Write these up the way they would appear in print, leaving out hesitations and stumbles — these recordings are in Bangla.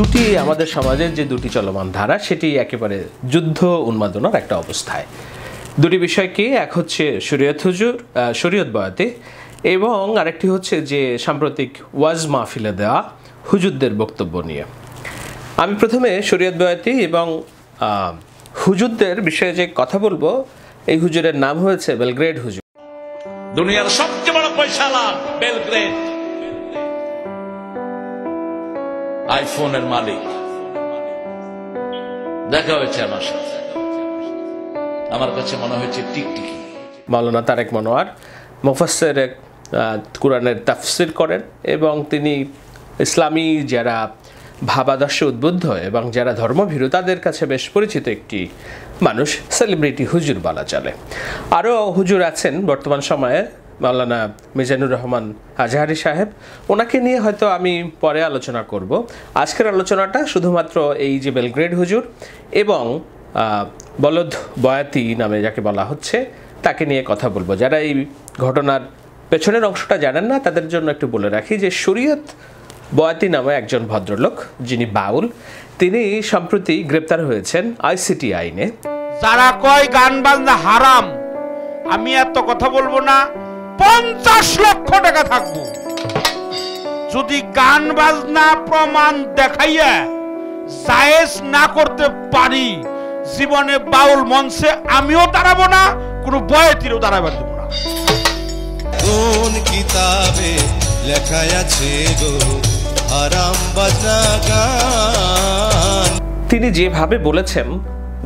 দুটি আমাদের সমাজের যে দুটি চলমান ধারা সেটি একেবারে যুদ্ধ উন্মাদনার একটা অবস্থায়। দুটি বিষয় কি, এক হচ্ছে শরীয়ত বয়াতি এবং আরেকটি হচ্ছে যে সাম্প্রতিক ওয়াজ মাহফিলে দেওয়া হুজুরদের বক্তব্য নিয়ে। আমি প্রথমে শরীয়ত বয়াতি এবং হুজুরদের বিষয়ে যে কথা বলবো, এই হুজুরের নাম হয়েছে বেলগ্রেড হুজুর। দুনিয়ার সবচেয়ে বড় পয়সালা বেলগ্রেড, আইফোনের মালিক। দেখা হয়েছে আমার সাথে, আমার কাছে মনে হয়েছে টিকটিকি। মাওলানা তারেক মনোয়ার মুফাসসির কুরআনের তাফসির করেন এবং তিনি ইসলামী যারা ভাবাদর্শে উদ্বুদ্ধ এবং যারা ধর্মভীরু তাদের কাছে বেশ পরিচিত একটি মানুষ, সেলিব্রিটি হুজুর বলা চলে। আরও হুজুর আছেন বর্তমান সময়ে, মাওলানা মিজানুর রহমান আজহারি সাহেব, ওনাকে নিয়ে হয়তো আমি পরে আলোচনা করব। আজকের আলোচনাটা শুধুমাত্র এই যে বেলগ্রেড হুজুর এবং বলদ বয়াতি নামে যাকে বলা হচ্ছে তাকে নিয়ে কথা বলবো। যারা এই ঘটনার পেছনের অংশটা জানেন না তাদের জন্য একটু বলে রাখি যে শরীয়ত বয়াতি নামে একজন ভদ্রলোক যিনি বাউল, তিনি সম্প্রতি গ্রেপ্তার হয়েছেন আইসিটি আইনে। যারা কয় গান বাজনা হারাম, আমি এত কথা বলবো না, 50 লক্ষ টাকা থাকবো যদি গান বাজনা প্রমাণ দেখাইয়া জায়েজ না করতে পারি। জীবনে বাউল মঞ্চে আমিও দাঁড়াবো না, কোনো বয়াতিরও দাঁড়াবার দেবো না। কোন কিতাবে লেখা আছে গো হারাম বাজনা গান? তিনি যেভাবে বলেছেন,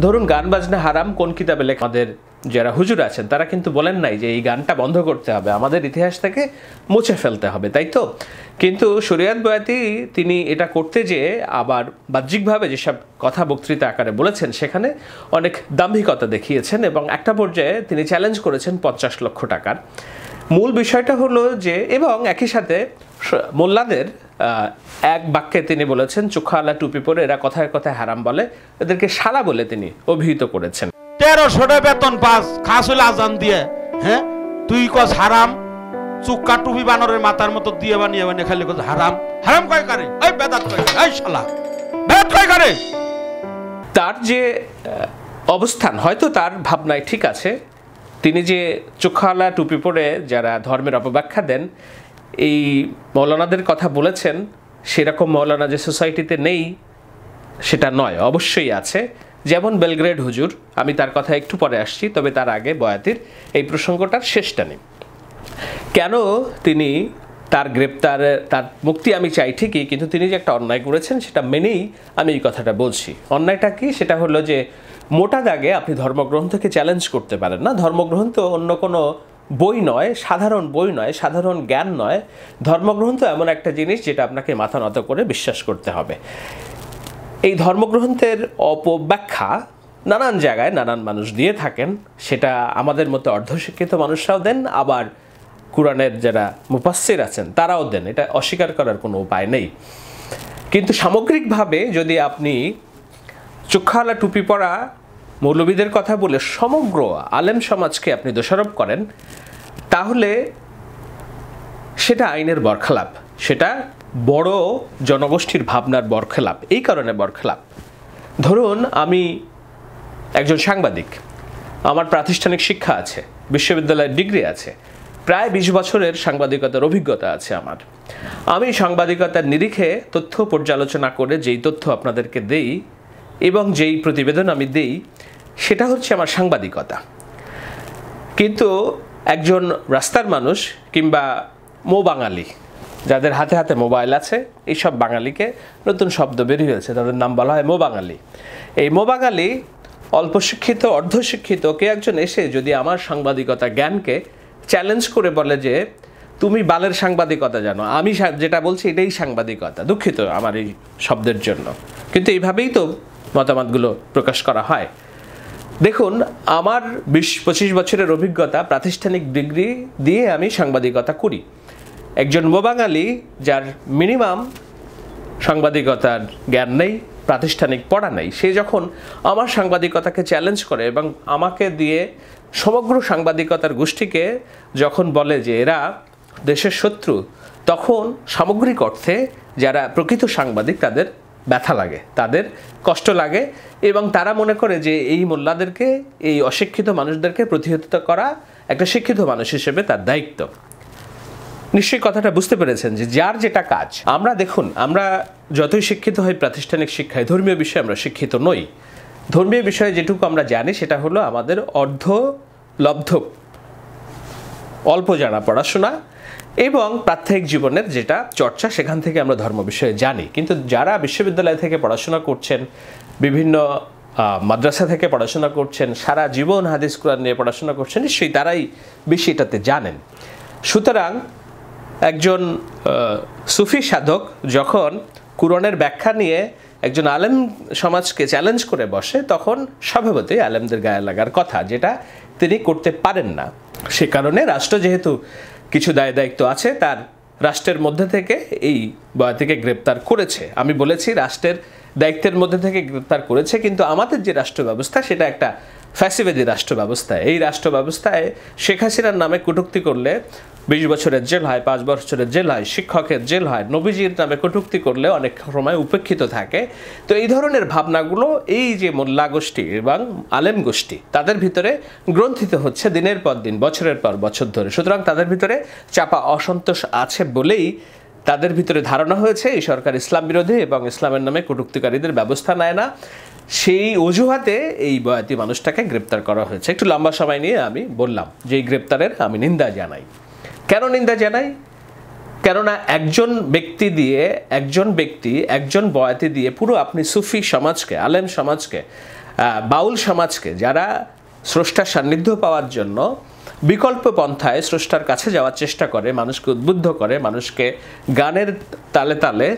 ধরুন গান বাজনা হারাম কোন কিতাবে লেখা, আমাদের যারা হুজুর আছেন তারা কিন্তু বলেন নাই যে এই গানটা বন্ধ করতে হবে, আমাদের ইতিহাস থেকে মুছে ফেলতে হবে, তাই তো? কিন্তু শরীয়ত বয়াতি তিনি এটা করতে যেয়ে আবার বাহ্যিকভাবে যেসব কথা বক্তৃতা আকারে বলেছেন সেখানে অনেক দাম্ভিকতা দেখিয়েছেন এবং একটা পর্যায়ে তিনি চ্যালেঞ্জ করেছেন 50 লক্ষ টাকার। মূল বিষয়টা হলো যে, এবং একই সাথে মোল্লাদের এক বাক্যে তিনি বলেছেন চোখাওয়ালা টুপি পরে এরা কথায় কথায় হারাম বলে, এদেরকে শালা বলে তিনি অভিহিত করেছেন। 1300 বেতন পাস, খাস হইলে আজান দিয়ে, হ্যাঁ তুই কস হারাম, চুক্কা টুপি বানরের মাথার মতো দিয়ে বানিয়ে বানিয়ে খালি কস হারাম। হারাম কয় করে? এই বেদাত কয়, এই শালা বেদাত কয় করে? তার যে অবস্থান হয়তো তার ভাবনায় ঠিক আছে, তিনি যে চোখাওয়ালা টুপি পরে যারা ধর্মের অপব্যাখ্যা দেন এই মৌলানাদের কথা বলেছেন, সেরকম মৌলানা যে সোসাইটিতে নেই সেটা নয়, অবশ্যই আছে। যেমন বেলগ্রেড হুজুর, আমি তার কথা একটু পরে আসছি, তবে তার আগে বয়াতির এই প্রসঙ্গটার শেষটা নেই। কেন তিনি তার তার মুক্তি আমি চাই ঠিকই, কিন্তু তিনি যে একটা অন্যায় করেছেন সেটা মেনেই আমি এই কথাটা বলছি। অন্যায়টা কি? সেটা হলো যে মোটা দাগে আপনি ধর্মগ্রন্থকে চ্যালেঞ্জ করতে পারেন না। ধর্মগ্রন্থ অন্য কোনো বই নয়, সাধারণ বই নয়, সাধারণ জ্ঞান নয়। ধর্মগ্রন্থ এমন একটা জিনিস যেটা আপনাকে মাথা নত করে বিশ্বাস করতে হবে। এই ধর্মগ্রন্থের অপব্যাখ্যা নানান জায়গায় নানান মানুষ দিয়ে থাকেন, সেটা আমাদের মতো অর্ধশিক্ষিত মানুষরাও দেন, আবার কুরআনের যারা মুফাসসির আছেন তারাও দেন, এটা অস্বীকার করার কোনো উপায় নেই। কিন্তু সামগ্রিকভাবে যদি আপনি চোখাওয়ালা টুপি পরা মৌলবীদের কথা বলে সমগ্র আলেম সমাজকে আপনি দোষারোপ করেন, তাহলে সেটা আইনের বরখেলাপ, সেটা বড় জনগোষ্ঠীর ভাবনার বরখেলাপ। এই কারণে বরখেলাপ, ধরুন আমি একজন সাংবাদিক, আমার প্রাতিষ্ঠানিক শিক্ষা আছে, বিশ্ববিদ্যালয়ের ডিগ্রি আছে, প্রায় 20 বছরের সাংবাদিকতার অভিজ্ঞতা আছে আমার। আমি সাংবাদিকতার নিরিখে তথ্য পর্যালোচনা করে যেই তথ্য আপনাদেরকে দেই এবং যেই প্রতিবেদন আমি দেই সেটা হচ্ছে আমার সাংবাদিকতা। কিন্তু একজন রাস্তার মানুষ কিংবা বাঙালি যাদের হাতে হাতে মোবাইল আছে, এইসব বাঙালিকে নতুন শব্দ বেরিয়ে হয়েছে, তাদের নাম বলা হয় বাঙালি। এই বাঙালি অল্প শিক্ষিত অর্ধশিক্ষিত কে একজন এসে যদি আমার সাংবাদিকতা জ্ঞানকে চ্যালেঞ্জ করে বলে যে তুমি বালের সাংবাদিকতা জানো, আমি যেটা বলছি এটাই সাংবাদিকতা, দুঃখিত আমার এই শব্দের জন্য, কিন্তু এইভাবেই তো মতামতগুলো প্রকাশ করা হয়। দেখুন, আমার 20-25 বছরের অভিজ্ঞতা, প্রাতিষ্ঠানিক ডিগ্রি দিয়ে আমি সাংবাদিকতা করি। একজন বাঙালি যার মিনিমাম সাংবাদিকতার জ্ঞান নেই, প্রাতিষ্ঠানিক পড়া নেই, সে যখন আমার সাংবাদিকতাকে চ্যালেঞ্জ করে এবং আমাকে দিয়ে সমগ্র সাংবাদিকতার গোষ্ঠীকে যখন বলে যে এরা দেশের শত্রু, তখন সামগ্রিক অর্থে যারা প্রকৃত সাংবাদিক তাদের ব্যথা লাগে, তাদের কষ্ট লাগে, এবং তারা মনে করে যে এই মোল্লাদেরকে, এই অশিক্ষিত মানুষদেরকে প্রতিহত করা একটা শিক্ষিত মানুষ হিসেবে তার দায়িত্ব। নিশ্চয়ই কথাটা বুঝতে পেরেছেন যে যার যেটা কাজ। আমরা দেখুন, আমরা যতই শিক্ষিত হই প্রাতিষ্ঠানিক শিক্ষায়, ধর্মীয় বিষয়ে আমরা শিক্ষিত নই। ধর্মীয় বিষয়ে যেটুকু আমরা জানি সেটা হলো আমাদের অর্ধলব্ধ অল্প জানা পড়াশোনা এবং প্রাত্যহিক জীবনের যেটা চর্চা, সেখান থেকে আমরা ধর্ম বিষয়ে জানি। কিন্তু যারা বিশ্ববিদ্যালয় থেকে পড়াশোনা করছেন, বিভিন্ন মাদ্রাসা থেকে পড়াশোনা করছেন, সারা জীবন হাদিস কোরআন নিয়ে পড়াশোনা করছেন, নিশ্চয়ই তারাই বেশি এটাতে জানেন। সুতরাং একজন সুফি সাধক যখন কুরআনের ব্যাখ্যা নিয়ে একজন আলেম সমাজকে চ্যালেঞ্জ করে বসে, তখন স্বভাবতই আলেমদের গায়ে লাগার কথা, যেটা তিনি করতে পারেন না। সে কারণে রাষ্ট্র যেহেতু কিছু দায় দায়িত্ব আছে, তার রাষ্ট্রের মধ্যে থেকে এই বয়াতিকে গ্রেপ্তার করেছে। আমি বলেছি রাষ্ট্রের দায়িত্বের মধ্যে থেকে গ্রেপ্তার করেছে, কিন্তু আমাদের যে রাষ্ট্র ব্যবস্থা সেটা একটা ফ্যাসিবাদী রাষ্ট্র ব্যবস্থা। এই রাষ্ট্র ব্যবস্থায় শেখ হাসিনার নামে কটূক্তি করলে 20 বছরের জেল হয়, 5 বছরের জেল হয়, শিক্ষকের জেল হয়, নবীজির নামে কটূক্তি করলে অনেক সময় উপেক্ষিত থাকে। তো এই ধরনের ভাবনাগুলো এই যে মোল্লা গোষ্ঠী এবং আলেম গোষ্ঠী, তাদের ভিতরে গ্রন্থিত হচ্ছে দিনের পর দিন, বছরের পর বছর ধরে। সুতরাং তাদের ভিতরে চাপা অসন্তোষ আছে বলেই তাদের ভিতরে ধারণা হয়েছে এই সরকার ইসলাম বিরোধী এবং ইসলামের নামে কটূক্তিকারীদের ব্যবস্থা নেয় না। সেই অজুহাতে এই বয়াতি মানুষটাকে গ্রেপ্তার করা হয়েছে। একটু লম্বা সময় নিয়ে আমি বললাম যে এই গ্রেপ্তারের আমি নিন্দা জানাই। কেন নিন্দা জানাই? কেননা একজন ব্যক্তি, একজন বয়াতি দিয়ে পুরো আপনি সুফি সমাজকে, আলেম সমাজকে, বাউল সমাজকে, যারা স্রষ্টার সান্নিধ্য পাওয়ার জন্য বিকল্প পন্থায় স্রষ্টার কাছে যাওয়ার চেষ্টা করে, মানুষকে উদ্বুদ্ধ করে, মানুষকে গানের তালে তালে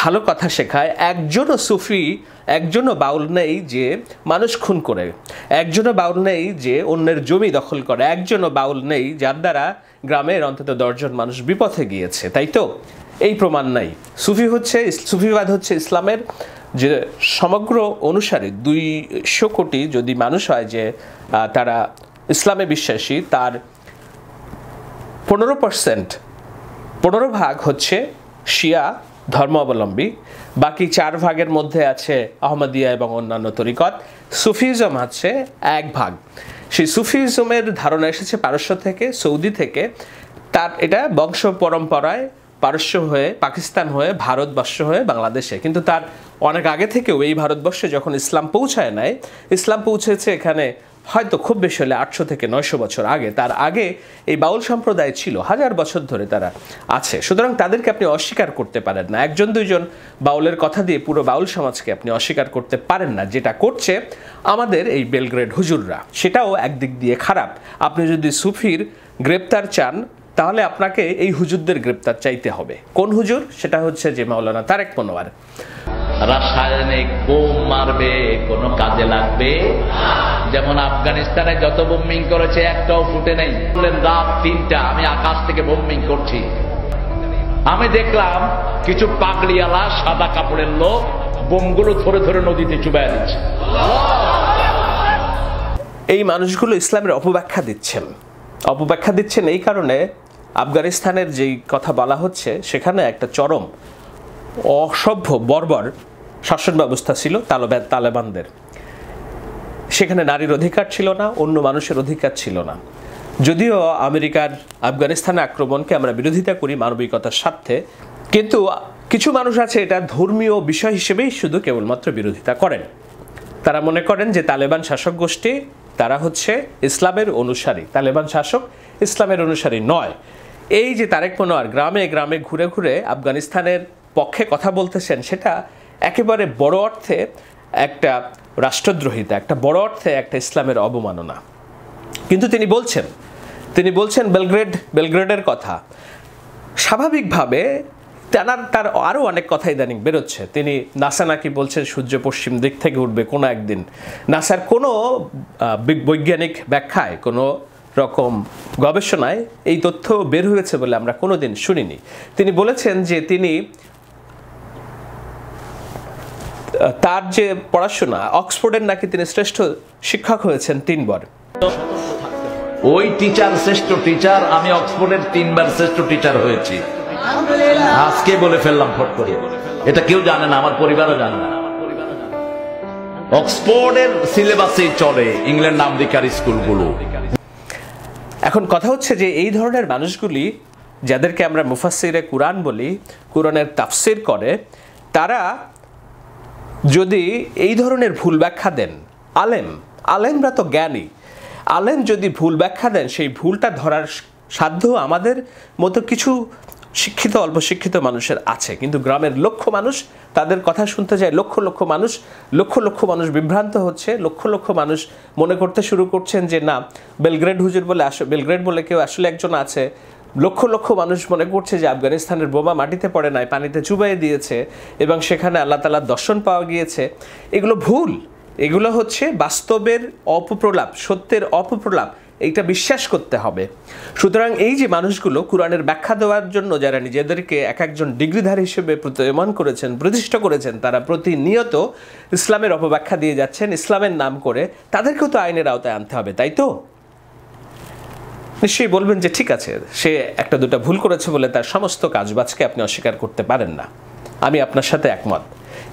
ভালো কথা শেখায়, একজনও সুফি, একজনও বাউল নেই যে মানুষ খুন করে, একজনও বাউল নেই যে অন্যের জমি দখল করে, একজনও বাউল নেই যার দ্বারা গ্রামের অন্তত 10 জন মানুষ বিপথে গিয়েছে, তাই তো? এই প্রমাণ নাই। সুফিবাদ হচ্ছে ইসলামের যে সমগ্র অনুসারী 200 কোটি যদি মানুষ হয় যে তারা ইসলামে বিশ্বাসী, তার 15 ভাগ হচ্ছে শিয়া ধর্মাবলম্বী, বাকি 4 ভাগের মধ্যে আছে আহমদিয়া এবং অন্যান্য তরিকত। সুফিজম আছে 1 ভাগ। সেই সুফিজমের ধারণা এসেছে পারস্য থেকে, সৌদি থেকে। তার এটা বংশ পরম্পরায় পারস্য হয়ে, পাকিস্তান হয়ে, ভারতবর্ষ হয়ে বাংলাদেশে, কিন্তু তার অনেক আগে থেকেও এই ভারতবর্ষে যখন ইসলাম পৌঁছায় নাই, ইসলাম পৌঁছেছে এখানে হয়তো খুব বেশি হলে 800 থেকে 900 বছর আগে। তার আগে এই বাউল সম্প্রদায় ছিল, 1000 বছর ধরে তারা আছে। সুতরাং তাদেরকে আপনি অস্বীকার করতে পারেন না। 1-2 বাউলের কথা দিয়ে পুরো বাউল সমাজকে আপনি অস্বীকার করতে পারেন না। যেটা করছে আমাদের এই বেলগ্রেড হুজুররা, সেটাও একদিক দিয়ে খারাপ। আপনি যদি সুফির গ্রেপ্তার চান, তাহলে আপনাকে এই হুজুরদের গ্রেপ্তার চাইতে হবে। কোন হুজুর? সেটা হচ্ছে যে মাওলানা তারেক মনোয়ার। রাসায়নিক বোম মারবে, কোনো কাজে লাগবে। যেমন আফগানিস্তানে যত বোম্বিং করেছে একটাও ফুটে নেই। রাত 3টা আমি আকাশ থেকে বোম্বিং করছি, আমি দেখলাম কিছু পাগড়িওয়ালা সাদা কাপড়ের লোক বোমগুলো ধরে ধরে নদীতে চুবাইয়া দিচ্ছে। এই মানুষগুলো ইসলামের অপব্যাখ্যা দিচ্ছেন এই কারণে আফগানিস্তানের যেই কথা বলা হচ্ছে, সেখানে একটা চরম অসভ্য বর্বর শাসন ব্যবস্থা ছিল তালেবানদের। সেখানে নারীর অধিকার ছিল না, অন্য মানুষের অধিকার ছিল না। যদিও আমেরিকার আফগানিস্তানে আক্রমণকে আমরা বিরোধিতা করি মানবিকতার স্বার্থে, কিন্তু কিছু মানুষ আছে এটা ধর্মীয় বিষয় হিসেবেই শুধু কেবলমাত্র বিরোধিতা করেন। তারা মনে করেন যে তালেবান শাসক গোষ্ঠী, তারা হচ্ছে ইসলামের অনুসারী, তালেবান শাসক ইসলামের অনুসারী নয়। এই যে তারেক মনোয়ার গ্রামে গ্রামে ঘুরে ঘুরে আফগানিস্তানের পক্ষে কথা বলতেছেন, সেটা একেবারে বড় অর্থে একটা রাষ্ট্রদ্রোহিতা, একটা বড় অর্থে একটা ইসলামের অবমাননা। কিন্তু তিনি বলছেন বেলগ্রেডের কথা। স্বাভাবিকভাবে তার আরও অনেক কথা ইদানিং বেরোচ্ছে। তিনি নাসা নাকি বলছেন সূর্য পশ্চিম দিক থেকে উঠবে কোনো একদিন। নাসার কোনো বৈজ্ঞানিক ব্যাখ্যায়, কোনো রকম গবেষণায় এই তথ্য বের হয়েছে বলে আমরা কোনোদিন শুনিনি। তিনি বলেছেন যে তার যে পড়াশোনা, অক্সফোর্ডের নাকি তিনি শ্রেষ্ঠ শিক্ষক হয়েছেন 3 বার। ওই টিচার শ্রেষ্ঠ টিচার, আমি অক্সফোর্ডের 3 বার শ্রেষ্ঠ টিচার হয়েছি। আজকে বলে ফেললাম ফট করে। এটা কেউ জানে না, আমার পরিবারও জানে না। অক্সফোর্ডের সিলেবাসে চলে ইংল্যান্ড আমেরিকার স্কুলগুলো। এখন কথা হচ্ছে যে এই ধরনের মানুষগুলি, যাদেরকে আমরা মুফাসসিরে কুরআন বলি, কুরআনের তাফসির করে, তারা যদি এই ধরনের ভুল ব্যাখ্যা দেন, আলেমরা তো জ্ঞানী, আলেম যদি ভুল ব্যাখ্যা দেন, সেই ভুলটা ধরার সাধ্য আমাদের মতো কিছু শিক্ষিত অল্প শিক্ষিত মানুষের আছে। কিন্তু গ্রামের লক্ষ মানুষ, তাদের কথা শুনতে যায় লক্ষ লক্ষ মানুষ বিভ্রান্ত হচ্ছে। লক্ষ মানুষ মনে করতে শুরু করছেন যে না, বেলগ্রেড হুজুর বলে বেলগ্রেড বলে কেউ আসলে একজন আছে। লক্ষ মানুষ মনে করছে যে আফগানিস্তানের বোমা মাটিতে পড়ে নাই, পানিতে চুবাইয়ে দিয়েছে এবং সেখানে আল্লাহ তাআলার দর্শন পাওয়া গিয়েছে। এগুলো ভুল, এগুলো হচ্ছে বাস্তবের অপপ্রলাপ, সত্যের অপপ্রলাপ। এইটা বিশ্বাস করতে হবে। সুতরাং এই যে মানুষগুলো কোরআনের ব্যাখ্যা দেওয়ার জন্য যারা নিজেদেরকে এক একজন ডিগ্রিধারী হিসেবে প্রতিমান করেছেন, প্রতিষ্ঠা করেছেন, তারা প্রতিনিয়ত ইসলামের অপব্যাখ্যা দিয়ে যাচ্ছেন ইসলামের নাম করে, তাদেরকেও তো আইনের আওতায় আনতে হবে, তাই তো? নিশ্চয়ই বলবেন যে ঠিক আছে, সে একটা দুটা ভুল করেছে বলে তার সমস্ত কাজবাজকে আপনি অস্বীকার করতে পারেন না। আমি আপনার সাথে একমত।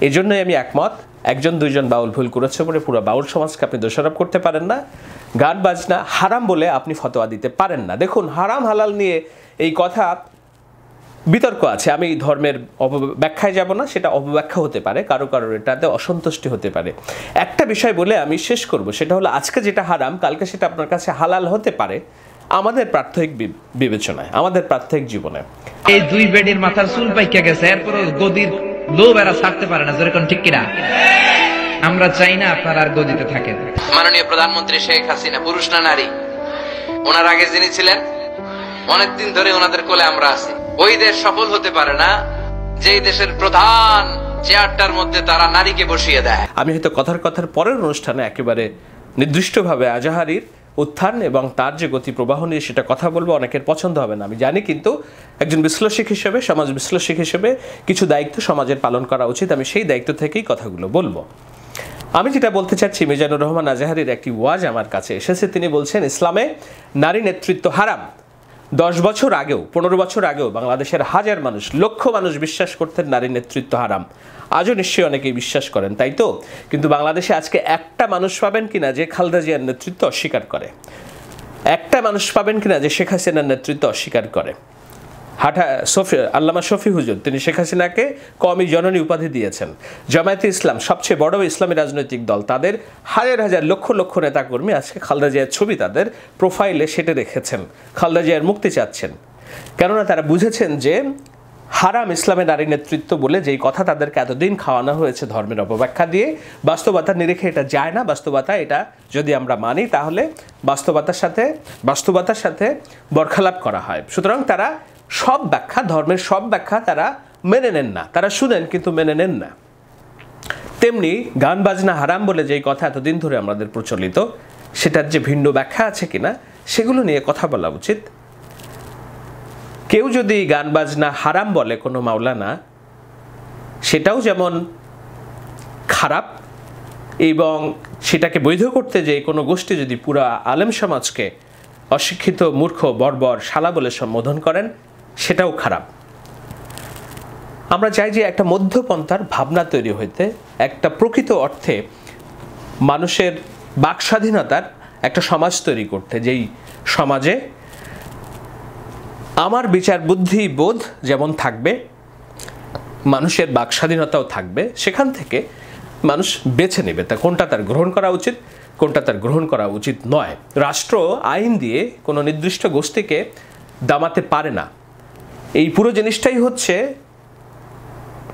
এই জন্যই আমি একমত, একজন দুইজন বাউল ভুল করেছে বলে পুরো বাউল সমাজকে আপনি দোষারোপ করতে পারেন না। গান বাজনা হারাম বলে আপনি ফতোয়া দিতে পারেন না। দেখুন, হারাম হালাল নিয়ে এই কথা বিতর্ক আছে। আমি ধর্মের অপব্যাখ্যায় যাব না, সেটা অপব্যাখ্যা হতে পারে, কারোর এটাতে অসন্তুষ্টি হতে পারে। একটা বিষয় বলে আমি শেষ করব, সেটা হলো আজকে যেটা হারাম, কালকে সেটা আপনার কাছে হালাল হতে পারে। আমাদের প্রাত্যহিক বিবেচনায়, আমাদের প্রাত্যহিক জীবনে এই দুই বেডির মাথার চুল পাইকা গেছে, এরপর গদির লোভ এরা ছাড়তে পারে না, যেরকম ঠিক কিনা? আমরা চাই না আপনারা আর গদিতে থাকেন। মাননীয় প্রধানমন্ত্রী শেখ হাসিনা পুরুষ না নারী? ওনার আগে যিনি ছিলেন, অনেকদিন ধরে ওনাদের কোলে আমরা আছি। ওই দেশ সফল হতে পারে না যেই দেশের প্রধান চেয়ারটার মধ্যে তারা নারীকে বসিয়ে দেয়। আমি হয়তো কথার পরের অনুষ্ঠানে একেবারে নির্দিষ্টভাবে আজাহারির উত্থান এবং তার যে গতি প্রবাহ নিয়ে সেটা কথা বলবো, অনেকের পছন্দ হবে না আমি জানি, কিন্তু একজন বিশ্লেষক হিসেবে, সমাজ বিশ্লেষক হিসেবে কিছু দায়িত্ব সমাজের পালন করা উচিত। আমি সেই দায়িত্ব থেকেই কথাগুলো বলবো। আমি যেটা বলতে চাচ্ছি, মিজানুর রহমান আজাহারির একটি ওয়াজ আমার কাছে এসেছে। তিনি বলছেন ইসলামে নারী নেতৃত্ব হারাম। 10 বছর আগেও, 15 বছর আগেও বাংলাদেশের হাজার মানুষ, লক্ষ মানুষ বিশ্বাস করতেন নারী নেতৃত্ব হারাম। আজও নিশ্চয়ই অনেকেই বিশ্বাস করেন, তাই তো? কিন্তু বাংলাদেশে আজকে একটা মানুষ পাবেন কিনা যে খালেদা জিয়ার নেতৃত্ব অস্বীকার করে? একটা মানুষ পাবেন কিনা যে শেখ হাসিনার নেতৃত্ব অস্বীকার করে? আল্লামা শফি হুজুর, তিনি শেখ হাসিনাকে কওমি জননী উপাধি দিয়েছেন। জামায়াতে ইসলাম, সবচেয়ে বড় ইসলামী রাজনৈতিক দল, তাদের হাজার লক্ষ নেতাকর্মী আজকে খালেদা জিয়ার ছবি তাদের প্রোফাইলে সেটে রেখেছেন, খালেদা জিয়ার মুক্তি চাচ্ছেন। কেননা তারা বুঝেছেন যে হারাম ইসলামের নারী নেতৃত্ব বলে যেই কথা তাদেরকে এতদিন খাওয়ানো হয়েছে ধর্মের অপব্যাখ্যা দিয়ে, বাস্তবতার নিরিখে এটা যায় না। বাস্তবতা এটা যদি আমরা মানি, তাহলে বাস্তবতার সাথে বরখালাপ করা হয়। সুতরাং তারা সব ব্যাখ্যা, ধর্মের সব ব্যাখ্যা তারা মেনে নেন না। তারা শুনেন কিন্তু মেনে নেন না। তেমনি গান বাজনা হারাম বলে যেই কথা এতদিন ধরে আমাদের প্রচলিত, সেটার যে ভিন্ন ব্যাখ্যা আছে কিনা সেগুলো নিয়ে কথা বলা উচিত। কেউ যদি গান বাজনা হারাম বলে কোনো মাওলানা, সেটাও যেমন খারাপ, এবং সেটাকে বৈধ করতে যে কোনো গোষ্ঠী যদি পুরা আলেম সমাজকে অশিক্ষিত, মূর্খ, বর্বর, শালা বলে সম্বোধন করেন, সেটাও খারাপ। আমরা চাই যে একটা মধ্যপন্থার ভাবনা তৈরি হইতে, একটা প্রকৃত অর্থে মানুষের বাক স্বাধীনতার একটা সমাজ তৈরি করতে, যেই সমাজে আমার বিচার বুদ্ধি বোধ যেমন থাকবে, মানুষের বাক স্বাধীনতাও থাকবে। সেখান থেকে মানুষ বেছে নেবে তা কোনটা তার গ্রহণ করা উচিত, কোনটা তার গ্রহণ করা উচিত নয়। রাষ্ট্র আইন দিয়ে কোনো নির্দিষ্ট গোষ্ঠীকে দামাতে পারে না। এই পুরো জিনিসটাই হচ্ছে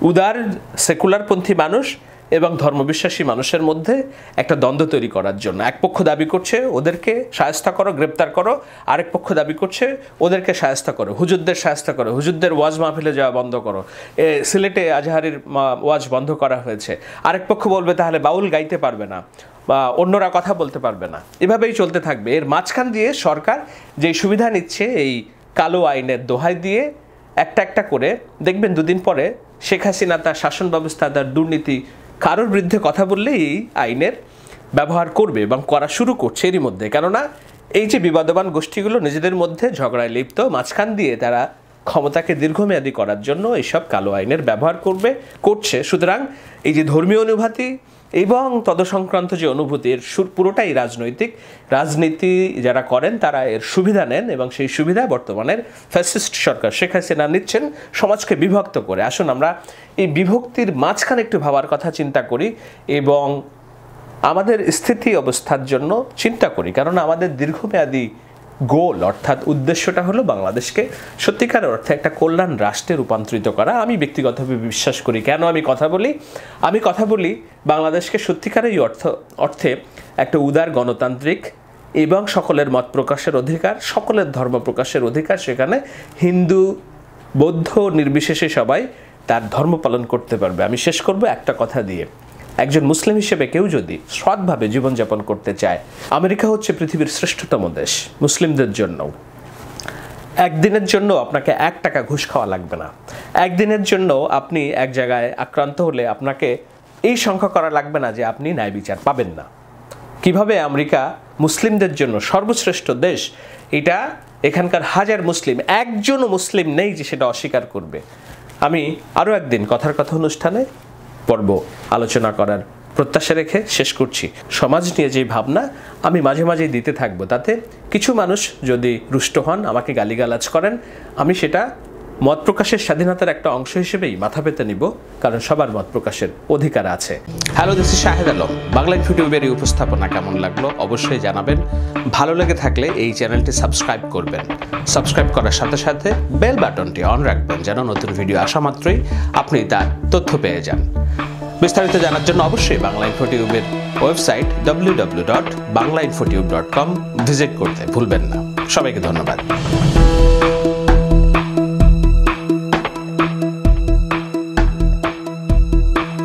উদার সেকুলারপন্থী মানুষ এবং ধর্মবিশ্বাসী মানুষের মধ্যে একটা দ্বন্দ্ব তৈরি করার জন্য। এক পক্ষ দাবি করছে ওদেরকে শায়েস্তা করো, গ্রেপ্তার করো, আরেক পক্ষ দাবি করছে ওদেরকে শায়েস্তা করো, হুজুরদের শায়েস্তা করো, হুজুরদের ওয়াজ মাহফিলে যাওয়া বন্ধ করো। সিলেটে আজহারির ওয়াজ বন্ধ করা হয়েছে। আরেক পক্ষ বলবে তাহলে বাউল গাইতে পারবে না বা অন্যরা কথা বলতে পারবে না। এভাবেই চলতে থাকবে। এর মাঝখান দিয়ে সরকার যেই সুবিধা নিচ্ছে, এই কালো আইনের দোহাই দিয়ে একটা করে দেখবেন দুদিন পরে শেখ হাসিনা তার শাসন ব্যবস্থা, তার দুর্নীতি, কারোর বিরুদ্ধে কথা বললে এই আইনের ব্যবহার করবে এবং করা শুরু করছে এরই মধ্যে। কেননা এই যে বিবাদবান গোষ্ঠীগুলো নিজেদের মধ্যে ঝগড়ায় লিপ্ত, মাঝখান দিয়ে তারা ক্ষমতাকে দীর্ঘমেয়াদী করার জন্য এইসব কালো আইনের ব্যবহার করছে। সুতরাং এই যে ধর্মীয় অনুভূতি এবং তদসংক্রান্ত যে অনুভূতির পুরোটাই রাজনীতি যারা করেন তারা এর সুবিধা নেন এবং সেই সুবিধা বর্তমানের ফ্যাসিস্ট সরকার শেখ হাসিনা নিচ্ছেন সমাজকে বিভক্ত করে। আসুন আমরা এই বিভক্তির মাঝখানে একটু ভাবার কথা চিন্তা করি এবং আমাদের স্থিতি অবস্থার জন্য চিন্তা করি, কারণ আমাদের দীর্ঘমেয়াদী গোল অর্থাৎ উদ্দেশ্যটা হলো বাংলাদেশকে সত্যিকার অর্থে একটা কল্যাণ রাষ্ট্রে রূপান্তরিত করা। আমি ব্যক্তিগতভাবে বিশ্বাস করি, কেন আমি কথা বলি বাংলাদেশকে সত্যিকারের অর্থে একটা উদার গণতান্ত্রিক এবং সকলের মত প্রকাশের অধিকার, সকলের ধর্ম প্রকাশের অধিকার, সেখানে হিন্দু বৌদ্ধ নির্বিশেষে সবাই তার ধর্ম পালন করতে পারবে। আমি শেষ করব একটা কথা দিয়ে, একজন মুসলিম হিসেবে কেউ যদি সৎভাবে জীবনযাপন করতে চায়, আমেরিকা হচ্ছে পৃথিবীর শ্রেষ্ঠতম দেশ মুসলিমদের জন্য। একদিনের জন্য আপনাকে 1 টাকা ঘুষ খাওয়া লাগবে না। একদিনের জন্য আপনি এক জায়গায় আক্রান্ত হলে আপনাকে এই সংখ্যা করা লাগবে না যে আপনি ন্যায় বিচার পাবেন না। কিভাবে আমেরিকা মুসলিমদের জন্য সর্বশ্রেষ্ঠ দেশ, এটা এখানকার হাজার মুসলিম, একজনও মুসলিম নেই যে সেটা অস্বীকার করবে। আমি আরও একদিন কথার কথা অনুষ্ঠানে পর্ব আলোচনা করার প্রত্যাশা রেখে শেষ করছি। সমাজ নিয়ে যে ভাবনা আমি মাঝে মাঝে দিতে থাকবো, তাতে কিছু মানুষ যদি রুষ্ট হন, আমাকে গালিগালাজ করেন, আমি সেটা মত প্রকাশের স্বাধীনতার একটা অংশ হিসেবেই মাথা পেতে নিব, কারণ সবার মত প্রকাশের অধিকার আছে। Hello, this is Shahed Alam. Bangla ইনফোটিউবের এই উপস্থাপনা কেমন লাগলো অবশ্যই জানাবেন। ভালো লেগে থাকলে এই চ্যানেলটি সাবস্ক্রাইব করবেন। সাবস্ক্রাইব করার সাথে সাথে বেল বাটনটি অন রাখবেন, যেন নতুন ভিডিও আসা মাত্রই আপনি তার তথ্য পেয়ে যান। বিস্তারিত জানার জন্য অবশ্যই বাংলা ইনফোটিউবের ওয়েবসাইট www.banglainfotube.com ভিজিট করতে ভুলবেন না। সবাইকে ধন্যবাদ।